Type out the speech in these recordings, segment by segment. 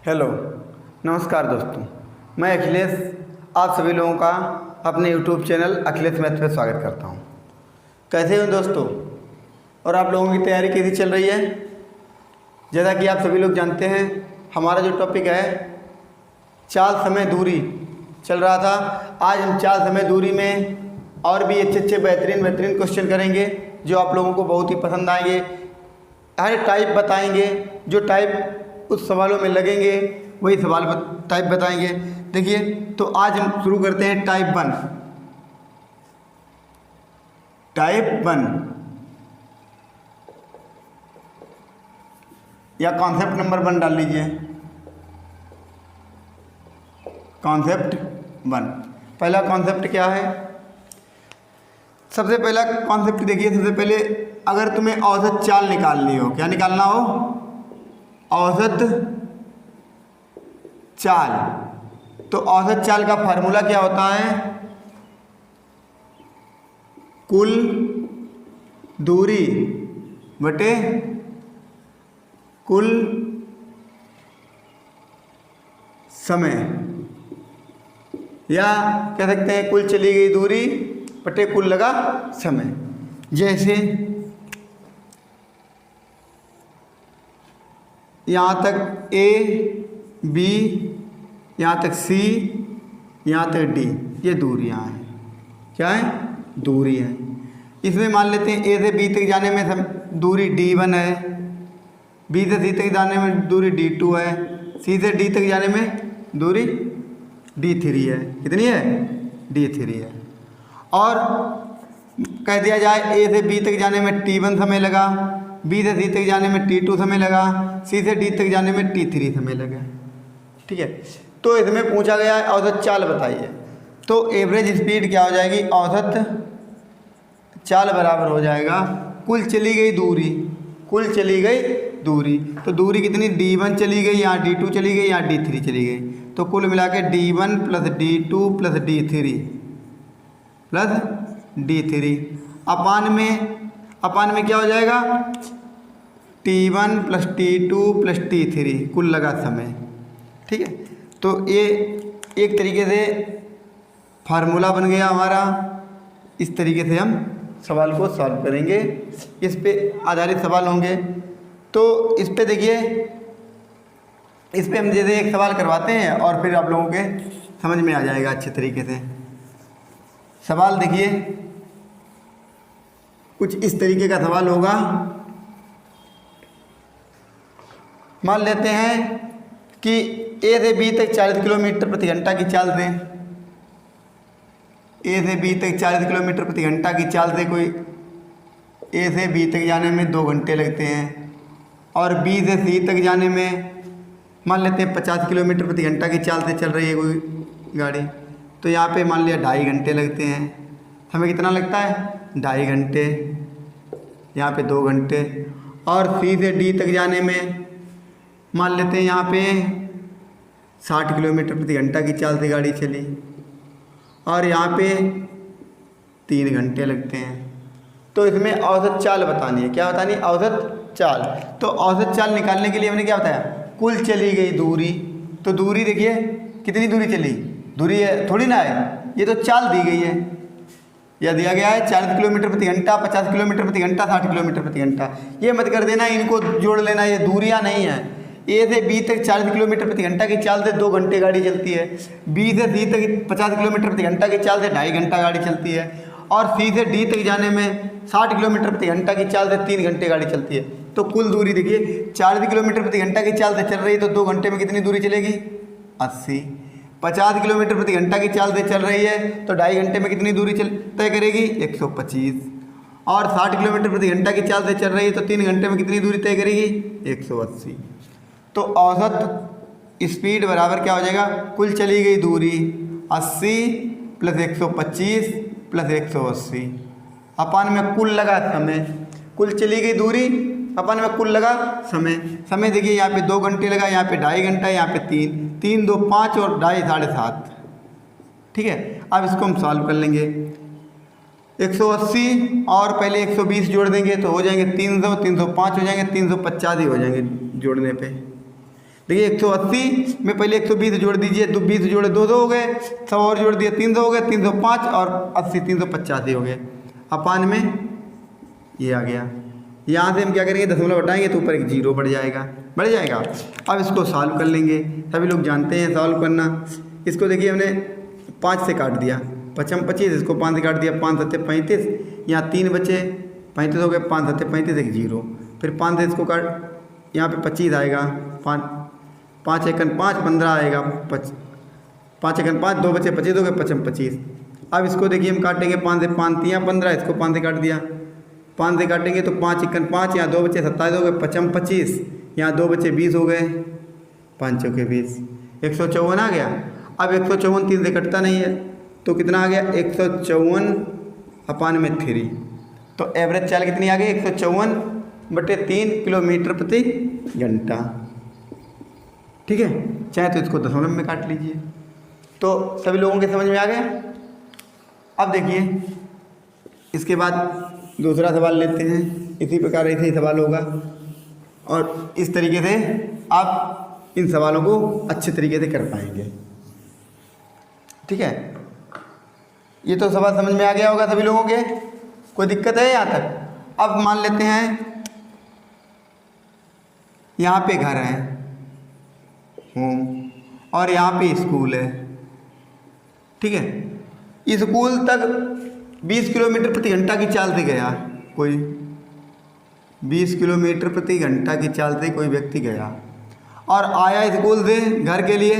Hello, नमस्कार दोस्तों। मैं अखिलेश आप सभी लोगों का अपने यूट्यूब चैनल अखिलेश मैथ पे स्वागत करता हूँ। कैसे हो दोस्तों? और आप लोगों की तैयारी कैसी चल रही है? जैसा कि आप सभी लोग जानते हैं, हमारा जो टॉपिक है चाल समय दूरी चल रहा था। आज हम चाल समय दूरी में और भी अच्छे बेहतरीन क्वेश्चन करेंगे जो आप लोगों को बहुत ही पसंद आएंगे। हर टाइप बताएंगे, जो टाइप उस सवालों में लगेंगे वही सवाल टाइप बताएंगे। देखिए, तो आज हम शुरू करते हैं टाइप वन या कॉन्सेप्ट नंबर 1 डाल लीजिए। कॉन्सेप्ट 1, पहला कॉन्सेप्ट क्या है? सबसे पहला कॉन्सेप्ट देखिए, सबसे पहले अगर तुम्हें औसत चाल निकालनी हो, क्या निकालना हो? औसत चाल। तो औसत चाल का फार्मूला क्या होता है? कुल दूरी बटे कुल समय, या कह सकते हैं कुल चली गई दूरी बटे कुल लगा समय। जैसे यहाँ तक ए, बी, यहाँ तक सी, यहाँ तक डी, ये दूरियाँ हैं। क्या है? दूरी है। इसमें मान लेते हैं ए से बी तक जाने में दूरी D1 है, बी से सी तक जाने में दूरी D2 है, सी से डी तक जाने में दूरी D3 है। कितनी है? D3 है। और कह दिया जाए ए से बी तक जाने में T1 समय लगा, बी से सी तक जाने में T2 समय लगा, सी से डी तक जाने में T3 समय लगा। ठीक है, तो इसमें पूछा गया है औसत चाल बताइए। तो एवरेज स्पीड क्या हो जाएगी? औसत चाल बराबर हो जाएगा कुल चली गई दूरी। कुल चली गई दूरी, तो दूरी कितनी? D1 चली गई, यहाँ D2 चली गई, यहाँ D3 चली गई। तो कुल मिला के D1 plus D2 plus D3 अपान में क्या हो जाएगा? T1 plus T2 plus T3 कुल लगा समय। ठीक है, तो ये एक तरीके से फार्मूला बन गया हमारा। इस तरीके से हम सवाल को सॉल्व करेंगे, इस पे आधारित सवाल होंगे। तो इस पे देखिए, इस पे हम जैसे एक सवाल करवाते हैं और फिर आप लोगों के समझ में आ जाएगा अच्छे तरीके से। सवाल देखिए, कुछ इस तरीके का सवाल होगा। मान लेते हैं कि ए से बी तक 40 किलोमीटर प्रति घंटा की चाल से, ए से बी तक 40 किलोमीटर प्रति घंटा की चाल से कोई ए से बी तक जाने में 2 घंटे लगते हैं, और बी से सी तक जाने में मान लेते हैं 50 किलोमीटर प्रति घंटा की चाल से चल रही है कोई गाड़ी। तो यहाँ पे मान लिया 2.5 घंटे लगते हैं। हमें कितना लगता है? 2.5 घंटे। यहाँ पे 2 घंटे। और सी से डी तक जाने में मान लेते हैं यहाँ पे 60 किलोमीटर प्रति घंटा की चाल से गाड़ी चली, और यहाँ पे 3 घंटे लगते हैं। तो इसमें औसत चाल बतानी है। क्या बतानी है? औसत चाल। तो औसत चाल निकालने के लिए हमने क्या बताया? कुल चली गई दूरी। तो दूरी देखिए कितनी दूरी चली, दूरी है थोड़ी ना है, ये तो चाल दी गई है। यह दिया गया है 40 किलोमीटर प्रति घंटा, 50 किलोमीटर प्रति घंटा, 60 किलोमीटर प्रति घंटा। ये मत कर देना, इनको जोड़ लेना, ये दूरियाँ नहीं हैं। ए से बी तक 40 किलोमीटर प्रति घंटा की चाल से 2 घंटे गाड़ी चलती है, बी से सी तक 50 किलोमीटर प्रति घंटा की चाल से 2.5 घंटा गाड़ी चलती है, और सी से डी तक जाने में 60 किलोमीटर प्रति घंटा की चाल से 3 घंटे गाड़ी चलती है। तो कुल दूरी देखिए 40 किलोमीटर प्रति घंटा की चाल से चल रही है, तो 2 घंटे में कितनी दूरी चलेगी? 80। 50 किलोमीटर प्रति घंटा की चाल से चल रही है, तो 2.5 घंटे में कितनी दूरी तय करेगी? 125। और 60 किलोमीटर प्रति घंटा की चाल से चल रही है, तो 3 घंटे में कितनी दूरी तय करेगी? 180। तो औसत स्पीड बराबर क्या हो जाएगा? कुल चली गई दूरी 80 प्लस 125 प्लस 180 अपान में कुल लगा समय। कुल चली गई दूरी अपन में कुल लगा समय। समय देखिए यहाँ पे 2 घंटे लगा, यहाँ पे 2.5 घंटा, यहाँ पे 3 2 5 और 2.5 7.5। ठीक है, अब इसको हम सॉल्व कर लेंगे। 180 और पहले 120 जोड़ देंगे तो हो जाएंगे 300, 305 हो जाएंगे, 350 ही हो जाएंगे जोड़ने पे। देखिए 180 में पहले 120 जोड़ दीजिए, 20 जोड़े 200 हो गए, 100 और जोड़ दिए 300 हो गए, 305 और 80 385 हो गए। अपान में ये आ गया। यहाँ से हम क्या करेंगे, दशमलव हटाएंगे तो ऊपर एक जीरो बढ़ जाएगा। अब इसको सॉल्व कर लेंगे, सभी लोग जानते हैं सॉल्व करना। इसको देखिए हमने 5 से काट दिया, 5 25, इसको 5 से काट दिया, 5 7 35, यहाँ 3 बचे, 35 हो गए, 5 7 35 एक जीरो, फिर 5 से इसको काट, यहाँ पे 25 आएगा, 5 1 5 15 आएगा, 5 1 5 2 बचे 25 हो गए, 5 25। अब इसको देखिए हम काटेंगे, 5 से 5 3 15, इसको 5 से काट दिया, 5 से काटेंगे तो 5 1 5, यहाँ 2 बचे 27 हो गए, 5 25, यहाँ 2 बचे 20 हो गए, 5 चौके 20, 154 आ गया। अब 154 3 से कटता नहीं है तो कितना आ गया, 154 अपान में 3। तो एवरेज चाल कितनी आ गई, 154/3 किलोमीटर प्रति घंटा। ठीक है, चाहे तो इसको दशमलव में काट लीजिए। तो सभी लोगों के समझ में आ गया। अब देखिए इसके बाद दूसरा सवाल लेते हैं। इसी प्रकार ऐसे ही सवाल होगा और इस तरीके से आप इन सवालों को अच्छे तरीके से कर पाएंगे। ठीक है, ये तो सवाल समझ में आ गया होगा सभी लोगों के, कोई दिक्कत है यहाँ तक। अब मान लेते हैं यहाँ पे घर है होम और यहाँ पे स्कूल है। ठीक है, स्कूल तक 20 किलोमीटर प्रति घंटा की चाल से गया कोई, 20 किलोमीटर प्रति घंटा की चाल से कोई व्यक्ति गया और आया स्कूल से घर के लिए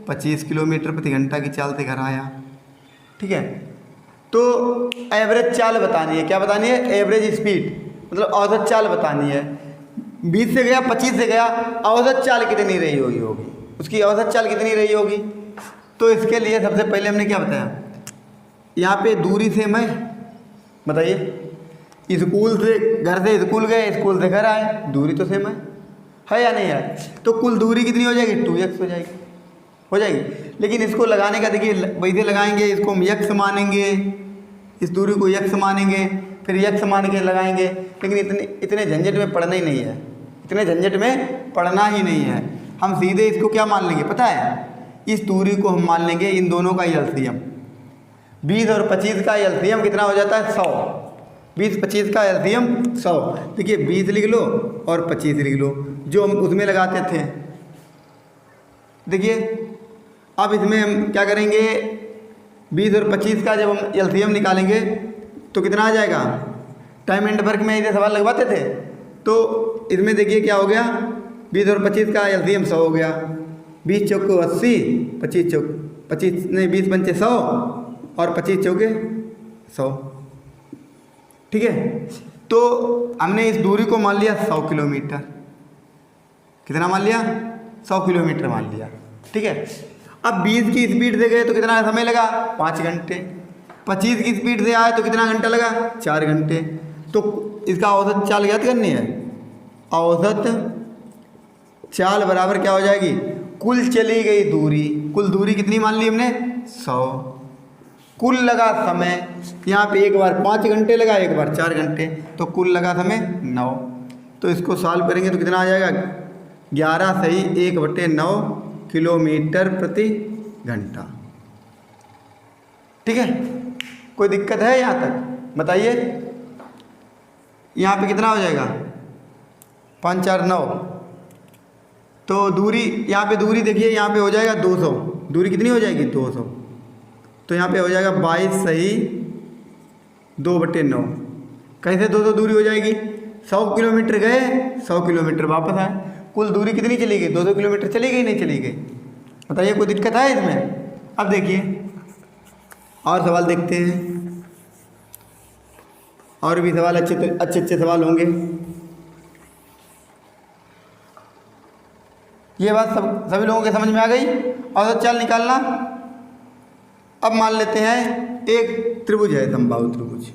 25 किलोमीटर प्रति घंटा की चाल से घर आया। ठीक है, तो एवरेज चाल बतानी है। क्या बतानी है, एवरेज स्पीड, मतलब औसत चाल बतानी है। 20 से गया, 25 से गया, औसत चाल कितनी रही होगी, उसकी औसत चाल कितनी रही होगी। तो इसके लिए सबसे पहले हमने क्या बताया, यहाँ पे दूरी सेम है, बताइए। स्कूल से घर से स्कूल गए, स्कूल से घर आए, दूरी तो सेम है या नहीं है। तो कुल दूरी कितनी हो जाएगी, 2x हो जाएगी। लेकिन इसको लगाने का देखिए वैसे लगाएंगे, इसको हम x मानेंगे, इस दूरी को x मानेंगे, फिर x मान के लगाएंगे। लेकिन इतने झंझट में पढ़ना ही नहीं है, इतने झंझट में पढ़ना ही नहीं है। हम सीधे इसको क्या मान लेंगे पता है, इस दूरी को हम मान लेंगे इन दोनों का एलसीएम। 20 और 25 का एलसीएम कितना हो जाता है, 100। 20 25 का एलसीएम 100। देखिए 20 लिख लो और 25 लिख लो, जो हम उसमें लगाते थे। देखिए अब इसमें हम क्या करेंगे, 20 और 25 का जब हम एलसीएम निकालेंगे तो कितना आ जाएगा। टाइम एंड वर्क में ऐसे सवाल लगवाते थे, तो इसमें देखिए क्या हो गया, 20 और 25 का एलसीएम 100 हो गया। 20 चौको 80, 25 नहीं 20 पंचे 100 और 25 चौके 100। ठीक है, तो हमने इस दूरी को मान लिया 100 किलोमीटर। कितना मान लिया, 100 किलोमीटर मान लिया। ठीक है, अब 20 की स्पीड से गए तो कितना समय लगा, 5 घंटे। 25 की स्पीड से आए तो कितना घंटा लगा, 4 घंटे। तो इसका औसत चाल ज्ञात करनी है। औसत चाल बराबर क्या हो जाएगी, कुल चली गई दूरी। कुल दूरी कितनी मान ली हमने, 100। कुल लगा समय, यहाँ पे एक बार 5 घंटे लगा, एक बार 4 घंटे, तो कुल लगा समय 9। तो इसको सॉल्व करेंगे तो कितना आ जाएगा, 11 सही 1/9 किलोमीटर प्रति घंटा। ठीक है, कोई दिक्कत है यहाँ तक बताइए। यहाँ पे कितना हो जाएगा, 5 4 9। तो दूरी, यहाँ पे दूरी देखिए, यहाँ पे हो जाएगा 200। दूरी कितनी हो जाएगी, 200। तो यहाँ पे हो जाएगा 22 सही 2/9। कैसे 200 दूरी हो जाएगी, 100 किलोमीटर गए, 100 किलोमीटर वापस आए। कुल दूरी कितनी चली गई, 200 किलोमीटर चली गई, नहीं चली गई, बताइए कोई दिक्कत है इसमें। अब देखिए और सवाल देखते हैं, और भी सवाल अच्छे सवाल होंगे। ये बात सभी लोगों के समझ में आ गई। और चाल निकालना। अब मान लेते हैं एक त्रिभुज है, समबाहु त्रिभुज।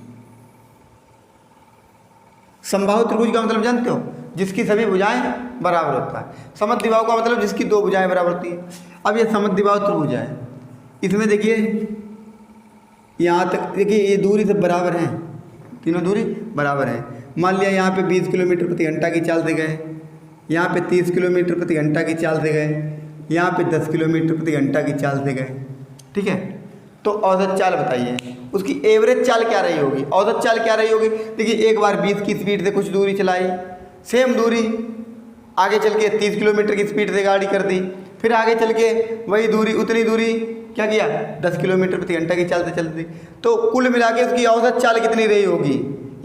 समबाहु त्रिभुज का मतलब जानते हो, जिसकी सभी भुजाएं बराबर होता है। समद्विबाहु का मतलब जिसकी 2 भुजाएं बराबर होती है। अब ये समद्विबाहु त्रिभुज है, इसमें देखिए यहाँ तक देखिए ये दूरी सब बराबर हैं, तीनों दूरी बराबर है। मान लिया यहाँ पे 20 किलोमीटर प्रति घंटा की चाल से गए, यहाँ पे 30 किलोमीटर प्रति घंटा की चाल से गए, यहाँ पे 10 किलोमीटर प्रति घंटा की चाल से गए। ठीक है, तो औसत चाल बताइए, उसकी एवरेज चाल क्या रही होगी, औसत चाल क्या रही होगी। देखिए एक बार 20 की स्पीड से कुछ दूरी चलाई, सेम दूरी आगे चल के 30 किलोमीटर की स्पीड से गाड़ी कर दी, फिर आगे चल के वही दूरी उतनी दूरी क्या किया 10 किलोमीटर प्रति घंटा की चाल से चल दी। तो कुल मिला के उसकी औसत चाल कितनी रही होगी,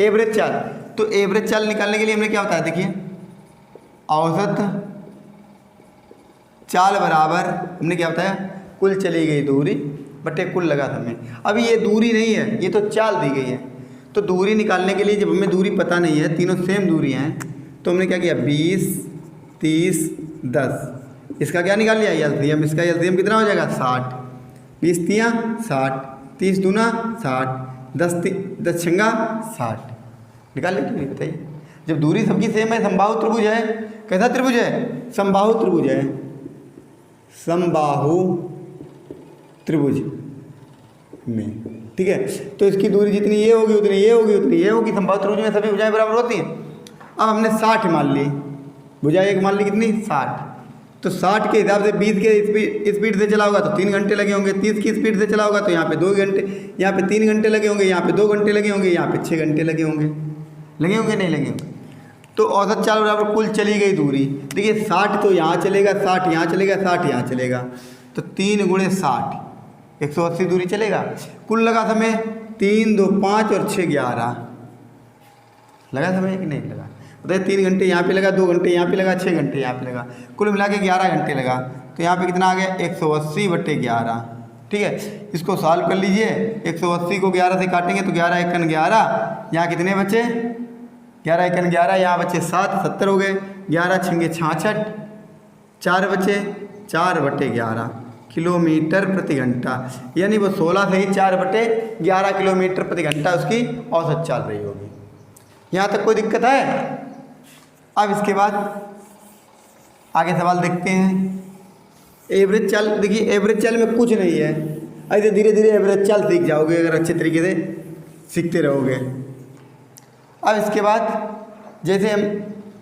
एवरेज चाल। तो एवरेज चाल निकालने के लिए हमने क्या बताया, देखिए औसत चाल बराबर हमने क्या बताया, कुल चली गई दूरी बटे कुल लगा समय। अभी ये दूरी नहीं है, ये तो चाल दी गई है। तो दूरी निकालने के लिए जब हमें दूरी पता नहीं है, तीनों सेम दूरी हैं, तो हमने क्या किया 20, 30, 10, इसका क्या निकाल लिया एलसीएम। इसका एलसीएम कितना हो जाएगा 60, 20 तियाँ 60, 30 दूना 60, 10 छंगा 60, निकाल लेते हैं। बताइए जब दूरी सबकी सेम है, समबाहु त्रिभुज है, कैसा त्रिभुज है, समबाहु त्रिभुज है, समबाहु त्रिभुज में। ठीक है, तो इसकी दूरी जितनी ये होगी उतनी ये होगी उतनी ये होगी। समबाहु त्रिभुज में सभी भुजाएं बराबर होती हैं। अब हमने 60 मान ली, भुजा एक मान ली कितनी 60, तो 60 के हिसाब से 20 के स्पीड से चला होगा तो 3 घंटे लगे होंगे, 30 की स्पीड से चला होगा तो यहाँ पे 2 घंटे, यहाँ पे 3 घंटे लगे होंगे, यहाँ पे 2 घंटे लगे होंगे, यहाँ पे 6 घंटे लगे होंगे। लगे होंगे नहीं लगे होंगे। तो औसत चाल बराबर कुल चली गई दूरी। देखिए 60 तो यहाँ चलेगा, 60 यहाँ चलेगा, 60 यहाँ चलेगा, तो 3 × 60 180 दूरी चलेगा। कुल लगा समय 3, 2, 5 और 6, 11 लगा समय कि नहीं लगा। बताइए 3 घंटे यहाँ पे लगा, 2 घंटे यहाँ पे लगा, 6 घंटे यहाँ पे लगा, कुल मिला के 11 घंटे लगा। तो यहाँ पे कितना आ गया 180 बटे 11। ठीक है, इसको सॉल्व कर लीजिए। 180 को 11 से काटेंगे तो 11 × 11, यहाँ कितने बचे 11 × 11, यहाँ बचे 7, 70 हो गए, 11 × 6 = 66, 4 बचे, 4 बटे 11 किलोमीटर प्रति घंटा, यानी वो 16 से ही 4 बटे 11 किलोमीटर प्रति घंटा उसकी औसत चाल रही होगी। यहाँ तक कोई दिक्कत है। अब इसके बाद आगे सवाल देखते हैं। एवरेज चाल, देखिए एवरेज चाल में कुछ नहीं है, ऐसे धीरे धीरे एवरेज चाल सीख जाओगे अगर अच्छे तरीके से सीखते रहोगे। अब इसके बाद जैसे हम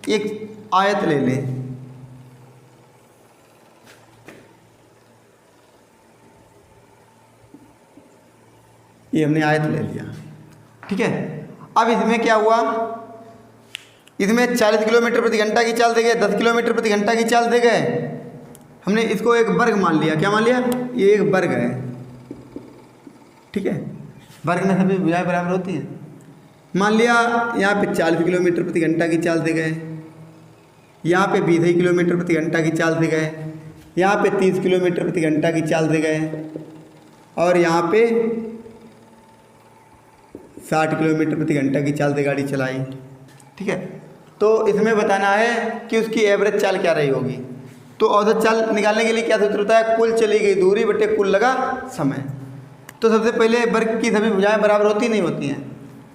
एक आयत ले लें, ये हमने आयत ले लिया। ठीक है, अब इसमें क्या हुआ, इसमें 40 किलोमीटर प्रति घंटा की चाल दे गए, 10 किलोमीटर प्रति घंटा की चाल दे गए। हमने इसको एक वर्ग मान लिया। क्या मान लिया, ये एक वर्ग है। ठीक है, वर्ग में सभी भुजाएं बराबर होती हैं। मान लिया यहाँ पे 40 किलोमीटर प्रति घंटा की चाल दे गए, यहाँ पे 20 किलोमीटर प्रति घंटा की चाल दे गए, यहाँ पे 30 किलोमीटर प्रति घंटा की चाल दे गए, और यहाँ पे 60 किलोमीटर प्रति घंटा की चाल से गाड़ी चलाई। ठीक है, तो इसमें बताना है कि उसकी एवरेज चाल क्या रही होगी। तो औसत चाल निकालने के लिए क्या सूत्र होता है, कुल चली गई दूरी बटे कुल लगा समय। तो सबसे पहले वर्ग की सभी भुजाएं बराबर होती नहीं होती हैं।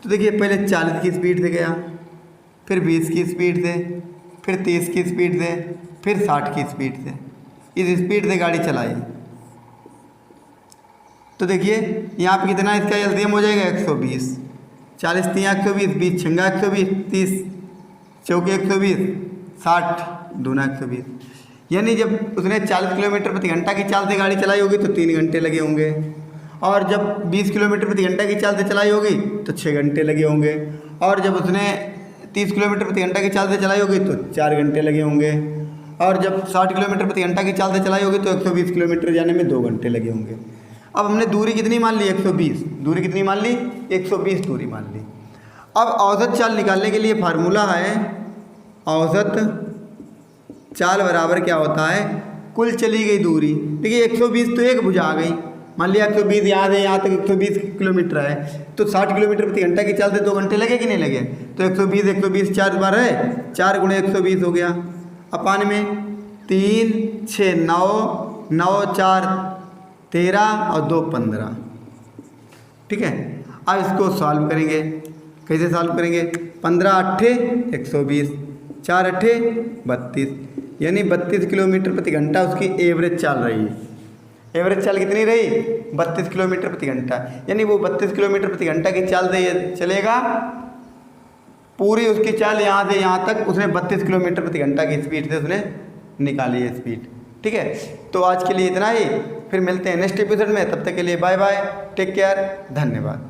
तो देखिए पहले 40 की स्पीड से गया, फिर 20 की स्पीड से, फिर 30 की स्पीड से, फिर 60 की स्पीड से, इस स्पीड से गाड़ी चलाई। तो देखिए यहाँ पे कितना इसका एलसीएम हो जाएगा 120, 40 तियाँ 120, 20 छंगा 120, 30 चौके 120, 60 दूना 120। यानी जब उसने 40 किलोमीटर प्रति घंटा की चाल से गाड़ी चलाई होगी तो 3 घंटे लगे होंगे, और जब 20 किलोमीटर प्रति घंटा की चाल से चलाई होगी तो 6 घंटे लगे होंगे, और जब उसने 30 किलोमीटर प्रति घंटा की चाल से चलाई होगी तो 4 घंटे लगे होंगे, और जब 60 किलोमीटर प्रति घंटा की चाल से चलाई होगी तो 120 किलोमीटर जाने में 2 घंटे लगे होंगे। अब हमने दूरी कितनी मान ली 120, दूरी कितनी मान ली 120 दूरी मान ली। अब औसत चाल निकालने के लिए फार्मूला है, औसत चाल बराबर क्या होता है, कुल चली गई दूरी। देखिए 120 तो एक भुजा आ गई, मान लिया 120 यहाँ से यहाँ तक 120 किलोमीटर है, तो 60 किलोमीटर प्रति घंटा की चाल से 2 घंटे लगे कि नहीं लगे। तो 120 4 बार है, 4 × 120 हो गया। अपान में 3 6 9 9 4 13 और 2 15। ठीक है, अब इसको सॉल्व करेंगे। कैसे सॉल्व करेंगे, 15 8 120, 4 8 32, यानी 32 किलोमीटर प्रति घंटा उसकी एवरेज चाल रही है। एवरेज चाल कितनी रही 32 किलोमीटर प्रति घंटा, यानी वो 32 किलोमीटर प्रति घंटा की चाल से चलेगा पूरी उसकी चाल यहाँ से यहाँ तक उसने 32 किलोमीटर प्रति घंटा की स्पीड से उसने निकाली है स्पीड। ठीक है, तो आज के लिए इतना ही, फिर मिलते हैं नेक्स्ट एपिसोड में। तब तक के लिए बाय बाय, टेक केयर, धन्यवाद।